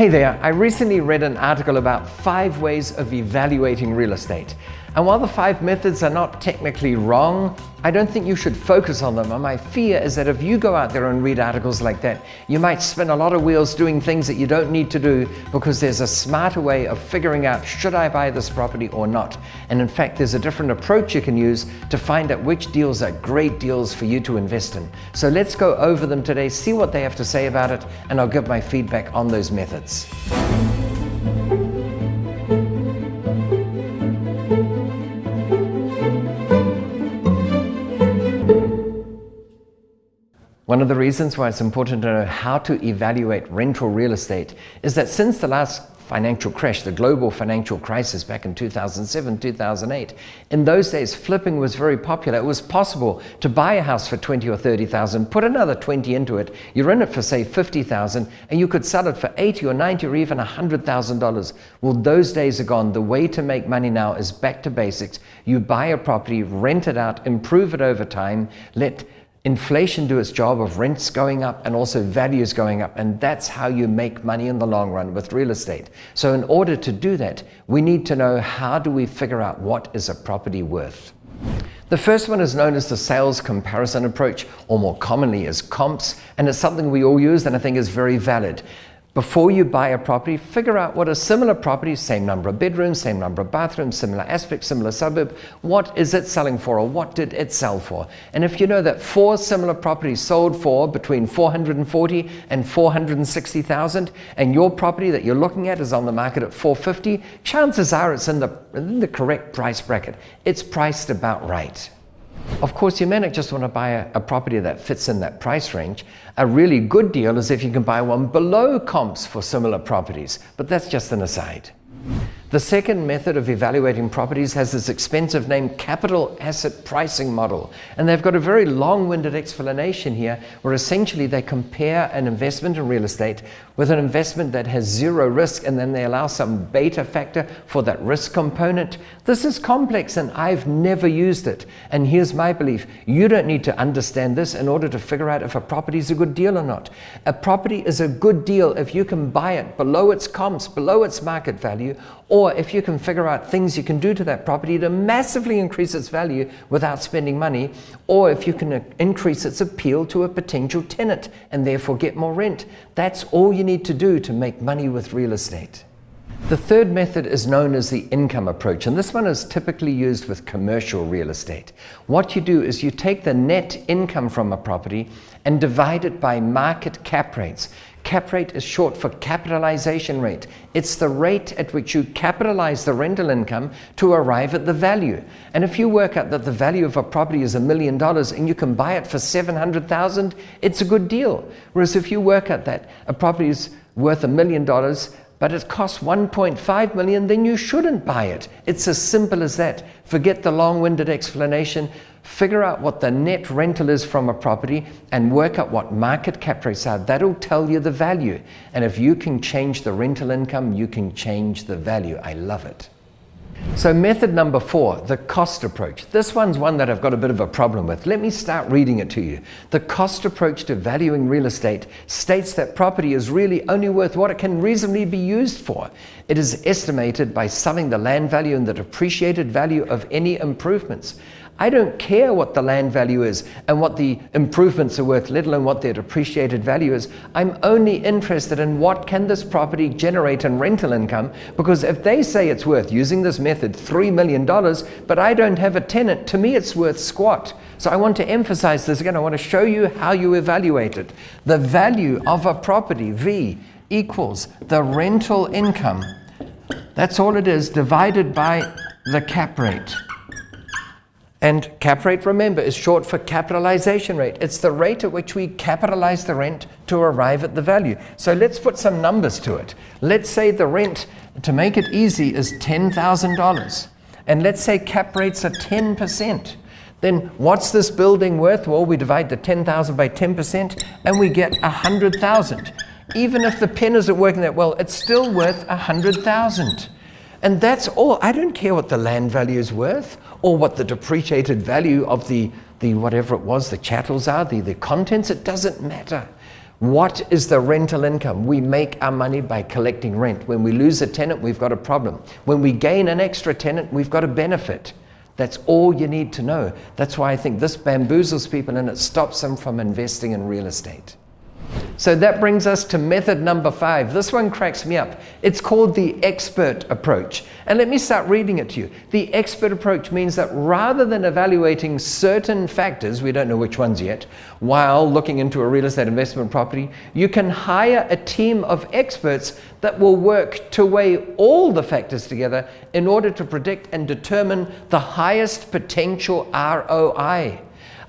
Hey there, I recently read an article about 5 ways of evaluating real estate. And while the 5 methods are not technically wrong, I don't think you should focus on them. And my fear is that if you go out there and read articles like that, you might spin a lot of wheels doing things that you don't need to do because there's a smarter way of figuring out, should I buy this property or not? And in fact, there's a different approach you can use to find out which deals are great deals for you to invest in. So let's go over them today, see what they have to say about it, and I'll give my feedback on those methods. One of the reasons why it's important to know how to evaluate rental real estate is that since the last financial crash, the global financial crisis back in 2007, 2008, in those days flipping was very popular. It was possible to buy a house for 20 or 30,000, put another 20 into it, you're in it for say 50,000, and you could sell it for 80 or 90 or even $100,000. Well, those days are gone. The way to make money now is back to basics. You buy a property, rent it out, improve it over time, let inflation do its job of rents going up and also values going up, and that's how you make money in the long run with real estate. So in order to do that, we need to know, how do we figure out what is a property worth? The first one is known as the sales comparison approach, or more commonly as comps, and it's something we all use and I think is very valid. Before you buy a property, figure out what a similar property, same number of bedrooms, same number of bathrooms, similar aspect, similar suburb, what is it selling for, or what did it sell for? And if you know that 4 similar properties sold for between $440,000 and $460,000, and your property that you're looking at is on the market at $450,000, chances are it's in the correct price bracket. It's priced about right. Of course, you may not just want to buy a property that fits in that price range. A really good deal is if you can buy one below comps for similar properties, but that's just an aside. The second method of evaluating properties has this expensive name, capital asset pricing model. And they've got a very long-winded explanation here where essentially they compare an investment in real estate with an investment that has 0 risk, and then they allow some beta factor for that risk component. This is complex and I've never used it. And here's my belief. You don't need to understand this in order to figure out if a property is a good deal or not. A property is a good deal if you can buy it below its comps, below its market value, or if you can figure out things you can do to that property to massively increase its value without spending money, or if you can increase its appeal to a potential tenant and therefore get more rent. That's all you need to do to make money with real estate. The third method is known as the income approach, and this one is typically used with commercial real estate. What you do is you take the net income from a property and divide it by market cap rates. Cap rate is short for capitalization rate. It's the rate at which you capitalize the rental income to arrive at the value. And if you work out that the value of a property is $1 million and you can buy it for $700,000, it's a good deal. Whereas if you work out that a property is worth $1 million, but it costs $1.5 million, then you shouldn't buy it. It's as simple as that. Forget the long-winded explanation. Figure out what the net rental is from a property and work out what market cap rates are. That'll tell you the value. And if you can change the rental income, you can change the value. I love it. So method number 4, the cost approach. This one's one that I've got a bit of a problem with. Let me start reading it to you. The cost approach to valuing real estate states that property is really only worth what it can reasonably be used for. It is estimated by selling the land value and the depreciated value of any improvements. I don't care what the land value is and what the improvements are worth, let alone what their depreciated value is. I'm only interested in what can this property generate in rental income, because if they say it's worth, using this method, $3 million, but I don't have a tenant, to me it's worth squat. So I want to emphasize this again. I want to show you how you evaluate it. The value of a property, V, equals the rental income. That's all it is, divided by the cap rate. And cap rate, remember, is short for capitalization rate. It's the rate at which we capitalize the rent to arrive at the value. So let's put some numbers to it. Let's say the rent, to make it easy, is $10,000. And let's say cap rates are 10%. Then what's this building worth? Well, we divide the 10,000 by 10% and we get 100,000. Even if the pen isn't working that well, it's still worth 100,000. And that's all. I don't care what the land value is worth or what the depreciated value of the whatever it was, the chattels are, the contents. It doesn't matter. What is the rental income? We make our money by collecting rent. When we lose a tenant, we've got a problem. When we gain an extra tenant, we've got a benefit. That's all you need to know. That's why I think this bamboozles people and it stops them from investing in real estate. So that brings us to method number 5. This one cracks me up. It's called the expert approach. And let me start reading it to you. The expert approach means that rather than evaluating certain factors, we don't know which ones yet, while looking into a real estate investment property, you can hire a team of experts that will work to weigh all the factors together in order to predict and determine the highest potential ROI.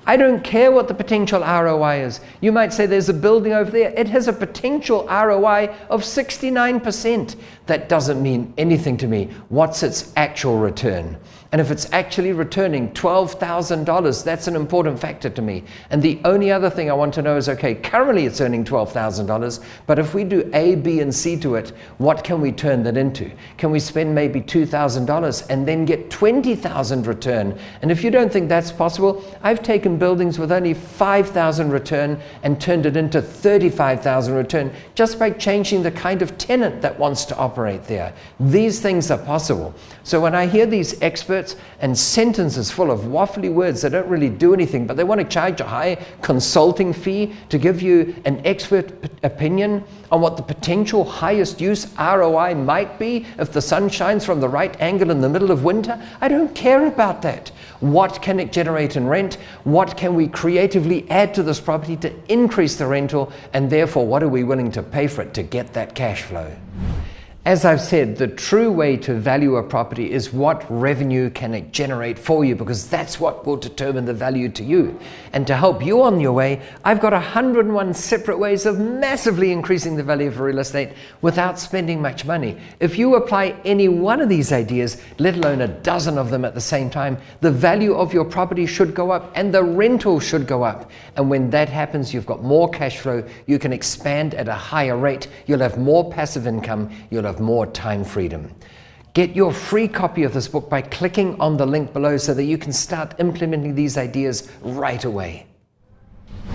I don't care what the potential ROI is. You might say there's a building over there. It has a potential ROI of 69%. That doesn't mean anything to me. What's its actual return? And if it's actually returning $12,000, that's an important factor to me. And the only other thing I want to know is, okay, currently it's earning $12,000, but if we do A, B, and C to it, what can we turn that into? Can we spend maybe $2,000 and then get $20,000 return? And if you don't think that's possible, I've taken buildings with only $5,000 return and turned it into $35,000 return just by changing the kind of tenant that wants to operate there. These things are possible. So when I hear these experts and sentences full of waffly words that don't really do anything, but they want to charge a high consulting fee to give you an expert opinion on what the potential highest use ROI might be if the sun shines from the right angle in the middle of winter, I don't care about that. What can it generate in rent? What can we creatively add to this property to increase the rental? And therefore, what are we willing to pay for it to get that cash flow? As I've said, the true way to value a property is what revenue can it generate for you, because that's what will determine the value to you. And to help you on your way, I've got 101 separate ways of massively increasing the value of real estate without spending much money. If you apply any one of these ideas, let alone a dozen of them at the same time, the value of your property should go up and the rental should go up. And when that happens, you've got more cash flow, you can expand at a higher rate, you'll have more passive income, you'll have more time freedom. Get your free copy of this book by clicking on the link below so that you can start implementing these ideas right away.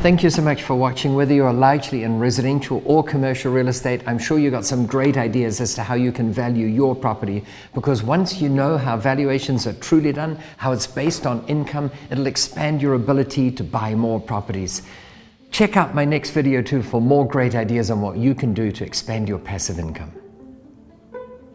Thank you so much for watching. Whether you're largely in residential or commercial real estate, I'm sure you got some great ideas as to how you can value your property, because once you know how valuations are truly done, how it's based on income, it'll expand your ability to buy more properties. Check out my next video too for more great ideas on what you can do to expand your passive income.